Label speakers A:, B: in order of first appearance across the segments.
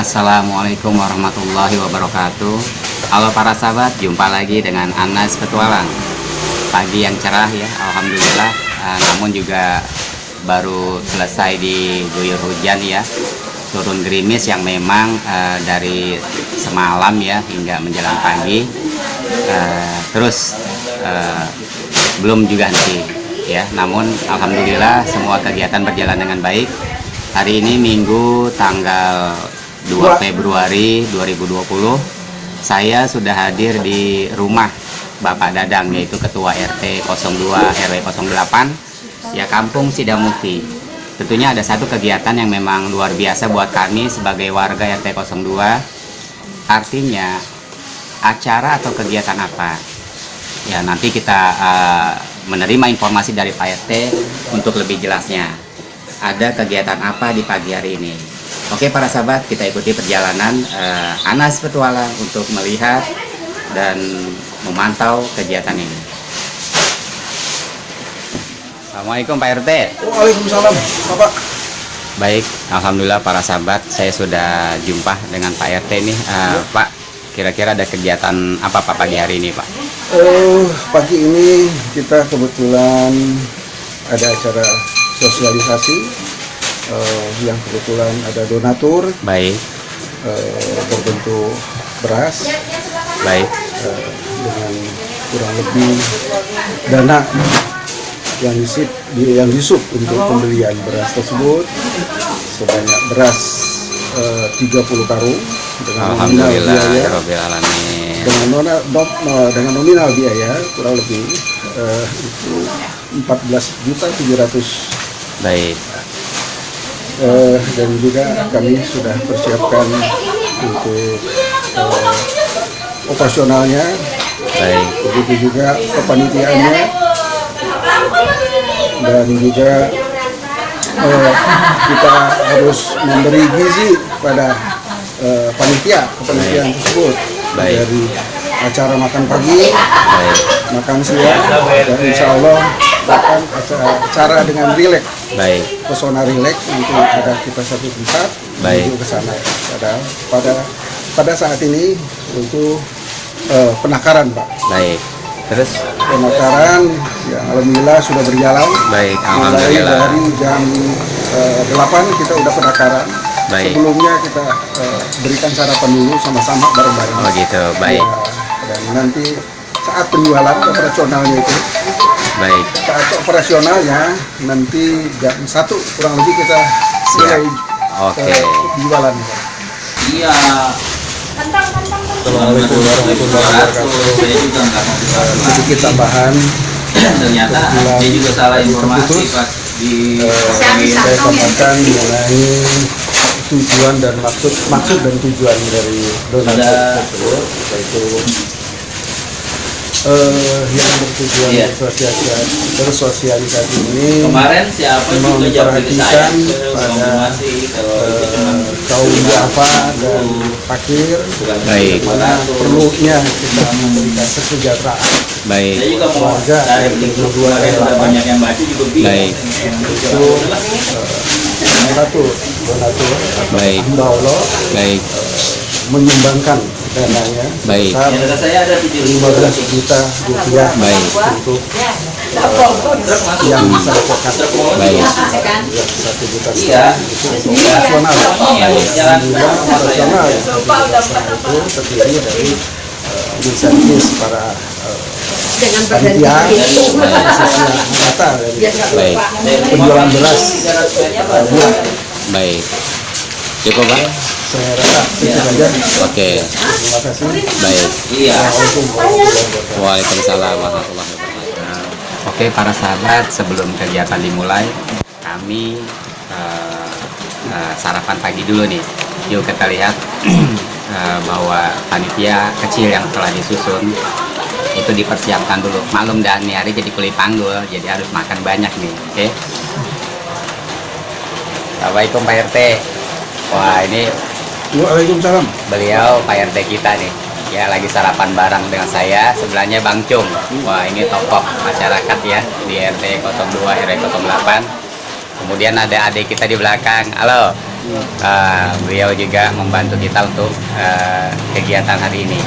A: Assalamualaikum warahmatullahi wabarakatuh. Halo para sahabat, jumpa lagi dengan Anas Petualang. Pagi yang cerah ya, alhamdulillah. Namun juga baru selesai diguyur hujan ya. Turun gerimis yang memang dari semalam ya hingga menjelang pagi. Terus belum juga henti ya. Namun alhamdulillah semua kegiatan berjalan dengan baik. Hari ini Minggu tanggal 2 Februari 2020, saya sudah hadir di rumah Bapak Dadang, yaitu Ketua RT 02 RW 08 ya, Kampung Sidamukti. Tentunya ada satu kegiatan yang memang luar biasa buat kami sebagai warga RT 02. Artinya acara atau kegiatan apa ya, nanti kita menerima informasi dari Pak RT untuk lebih jelasnya. Ada kegiatan apa di pagi hari ini? Oke para sahabat, kita ikuti perjalanan Anas Petualang untuk melihat dan memantau kegiatan ini. Assalamualaikum Pak RT.
B: Waalaikumsalam Bapak.
A: Baik, alhamdulillah para sahabat, saya sudah jumpa dengan Pak RT nih. Pak, kira-kira ada kegiatan apa Pak pagi hari ini Pak?
B: Pagi ini kita kebetulan ada acara sosialisasi yang kebetulan ada donatur.
A: Baik.
B: Berbentuk beras.
A: Baik.
B: Dengan kurang lebih dana yang disub untuk pembelian beras tersebut sebanyak beras 30 karung dengan nominal biaya dengan nominal biaya kurang lebih itu 14.700.000.
A: Baik.
B: Dan juga kami sudah persiapkan untuk operasionalnya.
A: Baik.
B: Begitu juga kepanitiaannya, dan juga kita harus memberi gizi pada kepanitiaan tersebut.
A: Baik.
B: Dari acara makan pagi,
A: Baik.
B: makan siang, dan insya Allah bahkan acara dengan rileks.
A: Baik.
B: Pesona rileks nanti ada kita satu tempat menuju ke sana. Pada saat ini untuk penakaran Pak.
A: Baik. Terus
B: Penakaran ya alhamdulillah sudah berjalan.
A: baik,
B: Mulai
A: alhamdulillah.
B: dari jam 8 kita udah penakaran.
A: Baik.
B: Sebelumnya kita berikan sarapan dulu sama-sama bareng-bareng.
A: Oh gitu, baik.
B: Ya, dan nanti saat penjualan operasionalnya itu,
A: Baik.
B: saat operasionalnya nanti jam 1 kurang lebih kita mulai
A: Oke.
B: penjualan.
C: Iya.
B: Assalamualaikum warahmatullahi wabarakatuh. Sedikit tambahan,
C: Ternyata dia juga salah informasi pas di
B: saya katakan mengenai tujuan dan maksud dan tujuan dari donatur tersebut, yaitu yang bertujuan bersosialisasi ini
C: kemarin siapa juga jawab ke saya
B: memperhatikan pada
C: konfirmasi kalau itu cuma
B: kaum duafa dan fakir,
A: Baik.
B: mana perlunya kita memberikan kesejahteraan
A: Baik.
C: saya juga mau
B: warga
C: cari
B: yang
C: link
B: kedua
C: kemarin udah banyak yang baca juga bingung.
A: Baik.
B: itu donatur atau
A: Baik.
B: hamba Allah
A: Baik.
B: menyumbangkan dananya
A: Baik.
B: sebesar
C: Yang kata saya ada
B: 15 juta rupiah
A: Baik.
B: untuk yang bisa lakukan.
A: Baik.
B: 1 juta
C: Iya.
B: itu untuk operasional.
C: Jalan
B: Juga operasional itu terdiri dari insentif para panitia, khususnya anggota dari
A: Baik.
B: penjualan beras buah.
A: Baik. Cukup Pak?
B: Saya rasa itu saja.
A: Oke.
B: Terima kasih.
A: Baik.
C: Iya.
B: Assalamualaikum warahmatullahi wabarakatuh.
A: Waalaikumsalam warahmatullahi wabarakatuh. Oke para sahabat, sebelum kegiatan dimulai, kami sarapan pagi dulu nih. Yuk kita lihat bahwa panitia kecil yang telah disusun itu dipersiapkan dulu. Maklum dah nih hari jadi kulit panggul, jadi harus makan banyak nih. Oke. Assalamualaikum Pak RT. Wah ini
B: Waalaikumsalam.
A: beliau Pak RT kita nih ya, lagi sarapan bareng dengan saya. Sebelahnya Bang Cung. Wah ini tokoh masyarakat ya di RT 02 RW 08. Kemudian ada adik kita di belakang. Halo. beliau juga membantu kita untuk kegiatan hari ini.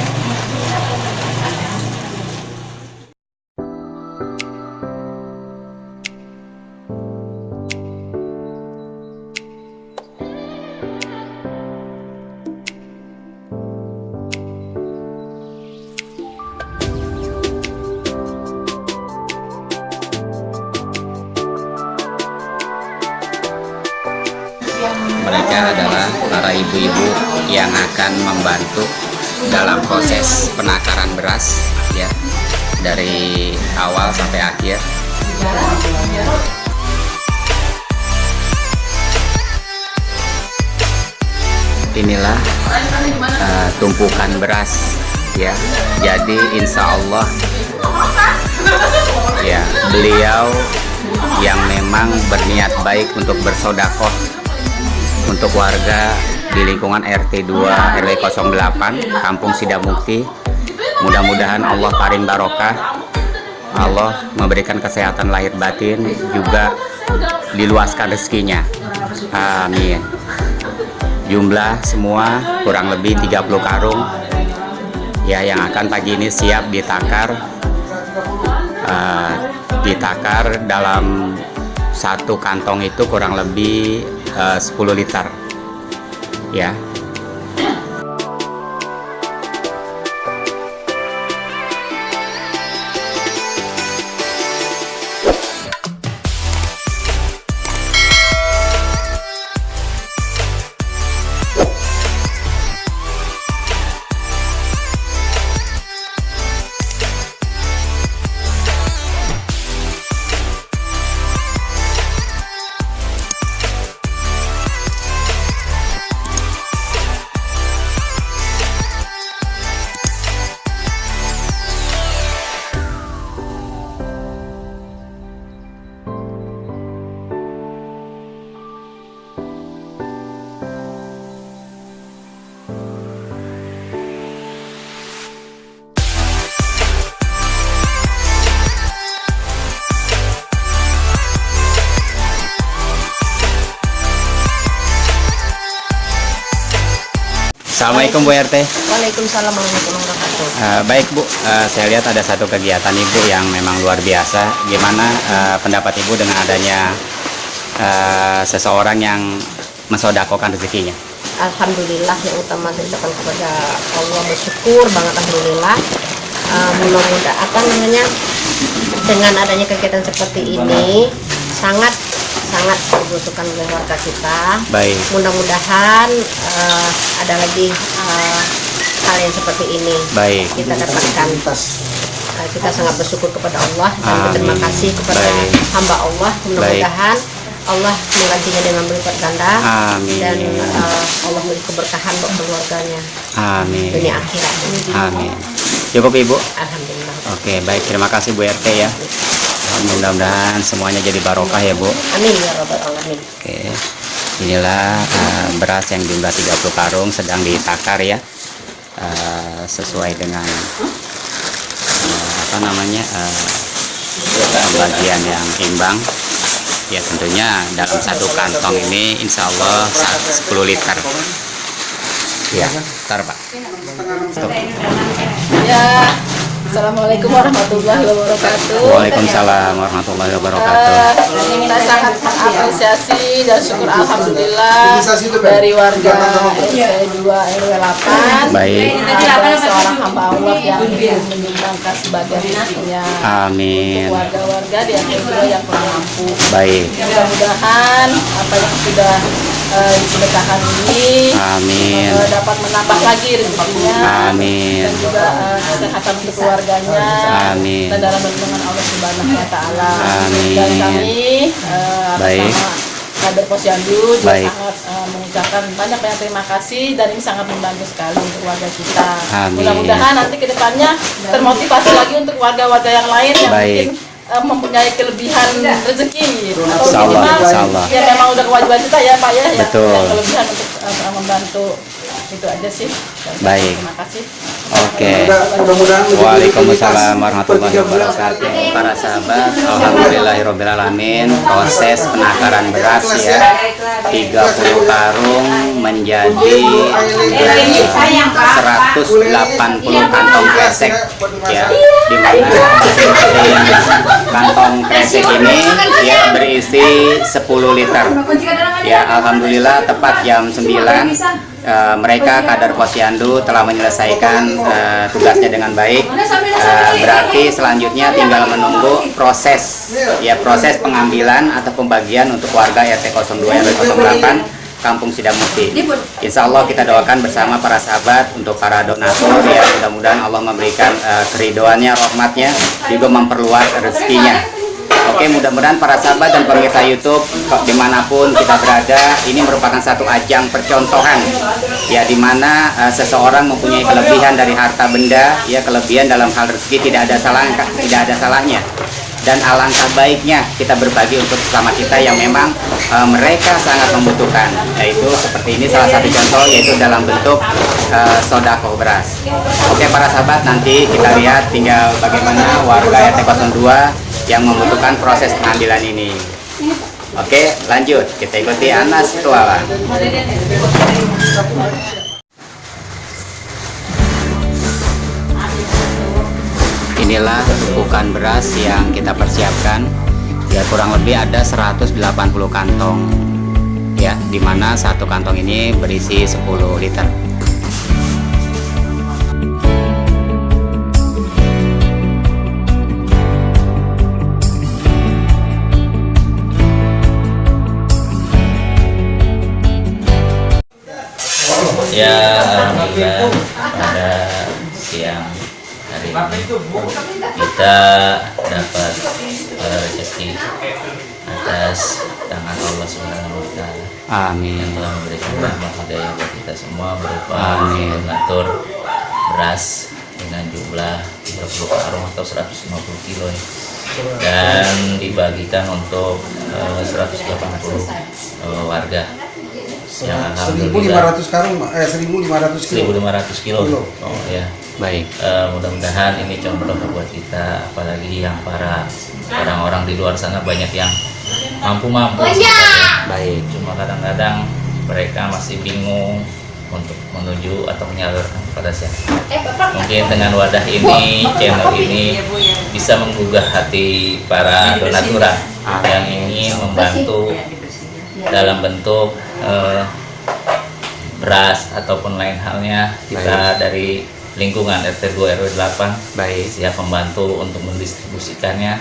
A: Mereka adalah para ibu-ibu yang akan membantu dalam proses penakaran beras ya, dari awal sampai akhir. Inilah tumpukan beras ya. Jadi insya Allah ya, beliau yang memang berniat baik untuk bersodakoh untuk warga di lingkungan RT 2 RW 08 Kampung Sidamukti. Mudah-mudahan Allah paring barokah, Allah memberikan kesehatan lahir batin, juga diluaskan rezekinya. Amin. Jumlah semua kurang lebih 30 karung ya, yang akan pagi ini siap ditakar. Ditakar dalam satu kantong itu kurang lebih 10 liter ya. Assalamualaikum Bu RT.
D: Waalaikumsalam warahmatullahi wabarakatuh.
A: Baik Bu, saya lihat ada satu kegiatan Ibu yang memang luar biasa. Gimana pendapat Ibu dengan adanya seseorang yang mensodakokan rezekinya?
D: Alhamdulillah, yang utama saya ucapkan kepada Allah, bersyukur banget alhamdulillah. Mudah-mudahan dengan adanya kegiatan seperti ini sangat dibutuhkan oleh warga kita.
A: Baik.
D: Mudah-mudahan ada lagi hal yang seperti ini.
A: Baik.
D: Kita dapatkan. Kita sangat bersyukur kepada Allah dan berterima kasih kepada hamba Allah. Mudah-mudahan Allah menggantinya dengan berlipat ganda.
A: Amin.
D: Dan Allah memberi keberkahan untuk keluarganya.
A: Amin.
D: Dunia akhirat.
A: Amin. Cukup Ibu?
D: Alhamdulillah.
A: Oke, baik, terima kasih Bu RT ya. Mudah-mudahan semuanya jadi barokah ya Bu.
D: Amin ya rabbal alamin.
A: Oke, inilah beras yang jumlah 30 karung sedang ditakar ya, sesuai dengan bagian yang imbang ya. Tentunya dalam satu kantong ini insya Allah 10 liter ya. Ntar Pak. Stop.
E: Ya, Assalamualaikum warahmatullahi wabarakatuh.
A: Waalaikumsalam warahmatullahi wabarakatuh.
E: Kita sangat mengapresiasi dan syukur alhamdulillah dari warga RT 2 RW 8.
A: Baik.
E: Ada seorang hamba Allah yang menyumbangkan sebagian rezekinya.
A: Amin.
E: Warga-warga di RT 2 yang kurang mampu.
A: Baik.
E: Mudah-mudahan apa yang sudah disedekahkan ini
A: Amin.
E: dapat menambah lagi rezekinya.
A: Amin.
E: Dan juga kesehatan untuk keluarganya.
A: Amin.
E: Dan dalam lindungan Allah Subhanahu wa taala.
A: Amin.
E: Dan kami
A: Baik.
E: bersama Kader Posyandu juga
A: Baik.
E: sangat mengucapkan banyak terima kasih, dan ini sangat membantu sekali untuk warga kita.
A: Amin.
E: Mudah-mudahan nanti ke depannya termotivasi lagi untuk warga-warga yang lain yang
A: Baik.
E: mungkin mempunyai kelebihan rezeki atau
A: Insyaallah,
E: minimal
A: insyaallah.
E: ya memang udah kewajiban kita ya Pak ya,
A: Betul.
E: yang kelebihan untuk membantu Itu aja sih.
A: Baik.
E: Terima kasih.
A: Oke.
B: Mudah-mudahan
A: Waalaikumsalam warahmatullahi wabarakatuh. Para sahabat, alhamdulillahirobbilalamin. Proses penakaran beras ya, 30 karung menjadi 180 kantong kresek ya, di mana masing-masing kantong kresek ini ya berisi 10 liter. Ya, alhamdulillah tepat jam 9 mereka Kader Posyandu telah menyelesaikan tugasnya dengan baik. Berarti selanjutnya tinggal menunggu proses pengambilan atau pembagian untuk warga RT 02 RW 08 Kampung Sidamukti. Insya Allah kita doakan bersama para sahabat untuk para donatur ya, mudah-mudahan Allah memberikan keridoannya, rahmatnya, juga memperluas rezekinya. Oke, mudah-mudahan para sahabat dan pemirsa YouTube dimanapun kita berada, ini merupakan satu ajang percontohan ya, dimana seseorang mempunyai kelebihan dari harta benda ya, kelebihan dalam hal rezeki tidak ada salahnya, dan alangkah baiknya kita berbagi untuk sesama kita yang memang mereka sangat membutuhkan, yaitu seperti ini salah satu contoh, yaitu dalam bentuk sodako beras. Oke para sahabat, nanti kita lihat tinggal bagaimana warga RT 02 yang membutuhkan proses pengambilan ini. Oke, lanjut kita ikuti Anas Petualang. Inilah tumpukan beras yang kita persiapkan ya, kurang lebih ada 180 kantong ya, dimana satu kantong ini berisi 10 liter.
C: Ya, alhamdulillah pada siang hari ini kita dapat rezeki atas tangan Allah Subhanahu wa Ta'ala.
A: Amin.
C: Yang telah memberikan rahmat hidayah buat kita semua berupa donatur beras dengan jumlah 30 karung atau 150 kilo ya. Dan dibagikan untuk 180 warga. Yang
B: 1.500 karung, 1.500 kilo.
C: 1.500 kilo. Oh ya.
A: Baik.
C: Mudah-mudahan ini contoh buat kita, apalagi yang para orang-orang di luar sana banyak yang mampu-mampu.
A: Baik.
C: Cuma kadang-kadang mereka masih bingung untuk menuju atau menyalurkan kepada siapa. Mungkin dengan wadah ini, channel ini bisa menggugah hati para donatura yang ingin membantu dalam bentuk beras ataupun lain halnya. Kita dari lingkungan RT 2 RW 8 siap membantu untuk mendistribusikannya.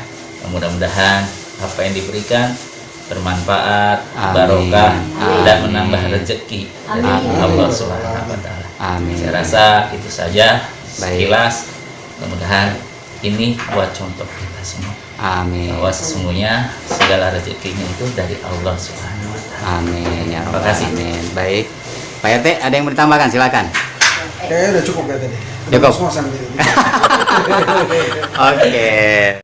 C: Mudah-mudahan apa yang diberikan bermanfaat, barokah, dan menambah rezeki dari Allah Subhanahu wa Ta'ala. Saya rasa itu saja sekilas. Mudah-mudahan ini buat contoh kita semua.
A: Amin.
C: Bahwa sesungguhnya segala rezekinya itu dari Allah Subhanahu wa Ta'ala.
A: Amin ya
C: Terima
A: Rabbal
C: kasih.
A: Alamin. Baik. Pak RT, ada yang mau ditambahkan? Silakan.
B: Kayaknya udah cukup ya tadi.
A: Cukup.
B: Ngos-ngosan gitu.
A: Oke.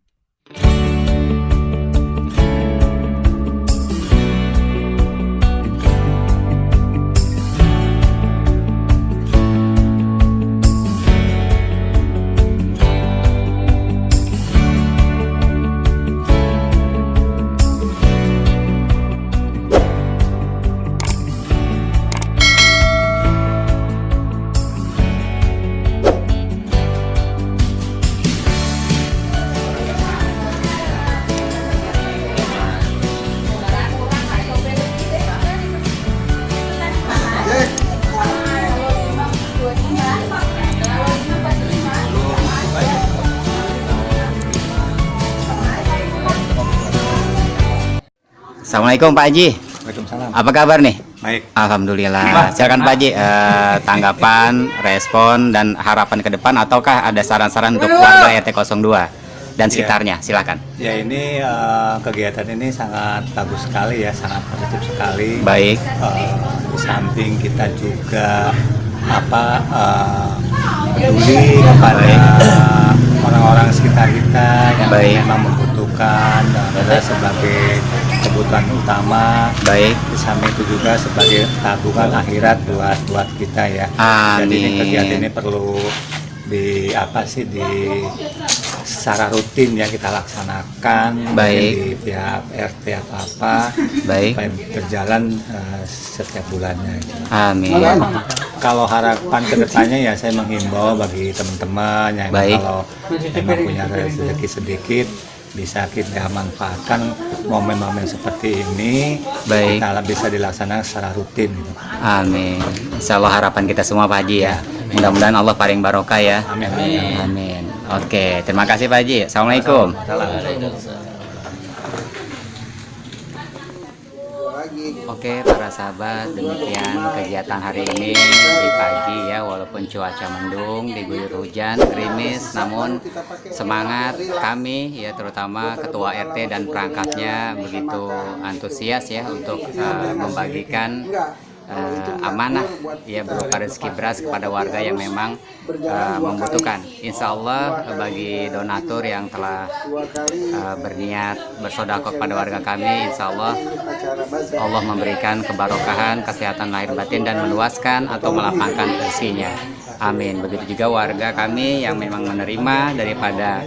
A: Assalamualaikum Pak Haji.
F: Waalaikumsalam.
A: Apa kabar nih?
F: Baik.
A: Alhamdulillah. Silakan Pak Haji, tanggapan, respon, dan harapan ke depan, ataukah ada saran-saran untuk warga RT 02 dan sekitarnya? Silakan.
F: Ya, ini kegiatan ini sangat bagus sekali ya, sangat positif sekali.
A: Baik.
F: Di samping kita juga peduli kepada orang-orang sekitar kita yang
A: Baik.
F: memang membutuhkan, dan kita sebagai kebutuhan utama.
A: Baik.
F: Di samping itu juga sebagai tabungan akhirat buat kita ya. Jadi ini
A: Amin.
F: kegiatan ini perlu di secara rutin ya kita laksanakan.
A: Baik.
F: Di pihak RT atau apa.
A: Baik.
F: Supaya berjalan setiap bulannya.
A: Amin.
F: Kalau harapan kedepannya ya saya menghimbau bagi teman-teman yang
A: Baik.
F: kalau memang punya rezeki sedikit bisa kita manfaatkan momen-momen seperti ini.
A: Baik.
F: Kita bisa dilaksanakan secara rutin gitu.
A: Amin. Insya Allah harapan kita semua Pak Haji ya. Mudah-mudahan Allah paling barokah ya.
F: Amin.
A: Amin. Oke, terima kasih Pak Haji. Assalamualaikum. Oke para sahabat, demikian kegiatan hari ini di pagi ya, walaupun cuaca mendung, diguyur hujan, gerimis, namun semangat kami ya, terutama ketua RT dan perangkatnya begitu antusias ya untuk membagikan amanah ya berupa rezeki beras kepada warga yang memang membutuhkan. Insya Allah bagi donatur yang telah berniat bersedekah kepada warga kami, insya Allah Allah memberikan kebarokahan, kesehatan lahir batin dan meluaskan atau melapangkan rezekinya. Amin. Begitu juga warga kami yang memang menerima daripada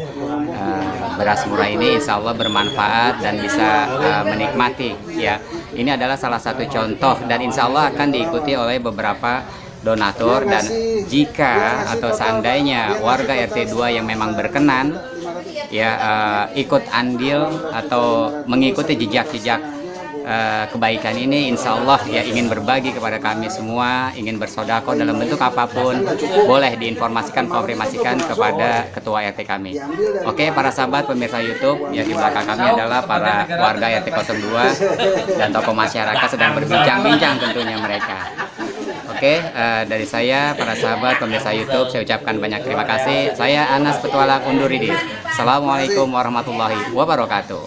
A: beras murah ini, insya Allah bermanfaat dan bisa menikmati ya. Ini adalah salah satu contoh dan insya Allah akan diikuti oleh beberapa donatur, dan jika atau seandainya warga RT 2 yang memang berkenan ya ikut andil atau mengikuti jejak-jejak kebaikan ini, insya Allah ya ingin berbagi kepada kami semua, ingin bersedekah dalam bentuk apapun, boleh diinformasikan, konfirmasikan kepada ketua RT kami. Oke para sahabat pemirsa YouTube, ya di belakang kami adalah para warga RT 02 dan tokoh masyarakat sedang berbincang-bincang tentunya mereka. Oke, dari saya para sahabat pemirsa YouTube, saya ucapkan banyak terima kasih. Saya Anas Petualang undur diri. Assalamualaikum warahmatullahi wabarakatuh.